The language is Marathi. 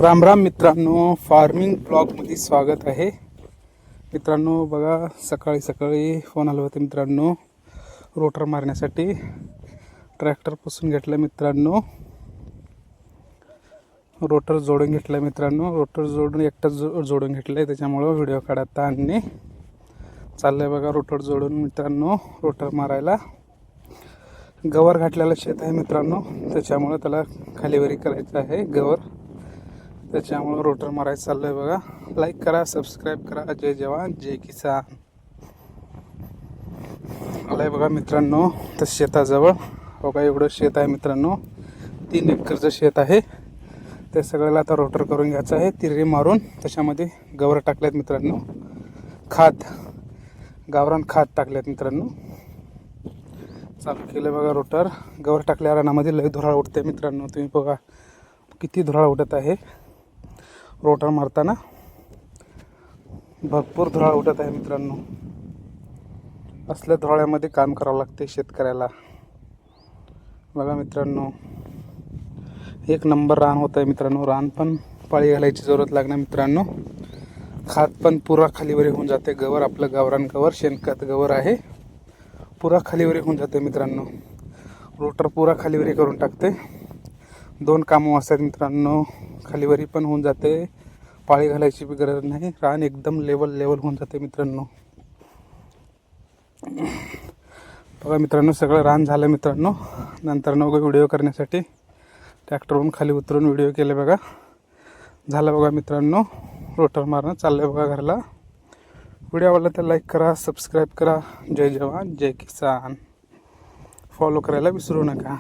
राम राम मित्रांनो, फार्मिंग ब्लॉगमध्ये स्वागत आहे. मित्रांनो बघा, सकाळी सकाळी फोन आला होता मित्रांनो, रोटर मारण्यासाठी ट्रॅक्टर पुसून घेतला मित्रांनो. रोटर जोडून घेतला मित्रांनो. रोटर जोडून एकटाच जोडून घेतलं, त्याच्यामुळं व्हिडिओ काढता आणि चाललंय बघा रोटर जोडून मित्रांनो. रोटर मारायला गवर घातलेलं शेत आहे मित्रांनो, त्याच्यामुळं त्याला खालीवरी करायचं आहे गवर, त्याच्यामुळं रोटर मारायचं चाललंय बघा. लाईक करा, सबस्क्राईब करा. जय जवान जय किसान. आलाय बघा मित्रांनो त्या शेताजवळ. बघा एवढं शेत आहे मित्रांनो, 3 एकरचं शेत आहे. ते सगळ्याला आता रोटर करून घ्यायचं आहे. तिरी मारून त्याच्यामध्ये गवर टाकल्यात मित्रांनो, खाद, गावरान खाद टाकल्यात मित्रांनो. चालू केलं बघा रोटर. गवर टाकल्या रानामध्ये लय धुराळ उठते मित्रांनो. तुम्ही बघा किती धुराळ उठत आहे. रोटर मारताना भरपूर धुराळ उठत आहे मित्रांनो. असल्या धुराळ्यामध्ये काम करावं लागते शेतकऱ्याला. बघा मित्रांनो, एक नंबर रान होत आहे मित्रांनो. रान पण पाळी घालायची जरूरत लागणार मित्रांनो. खात पण पुरा खालीवरी होऊन जाते. गवर आपलं गावरान गवर, शेणखत गवर आहे, पुरा खालीवरी होऊन जाते मित्रांनो. रोटर पुरा खालीवरी करून टाकते. 2 कामं असतात मित्रांनो. खालीवरी पण होऊन जाते, पाळी घालायची बी गरज नाही. रान एकदम लेवल होऊन जाते मित्रांनो. बघा मित्रांनो, सगळं रान झालं मित्रांनो. नंतर व्हिडिओ करण्यासाठी ट्रॅक्टरवरून खाली उतरून व्हिडिओ केले बघा. झालं बघा मित्रांनो, रोटर मारणं चाललंय बघा घरला. व्हिडिओ आवडला तर लाईक करा, सबस्क्राईब करा. जय जवान जय किसान. फॉलो करायला विसरू नका.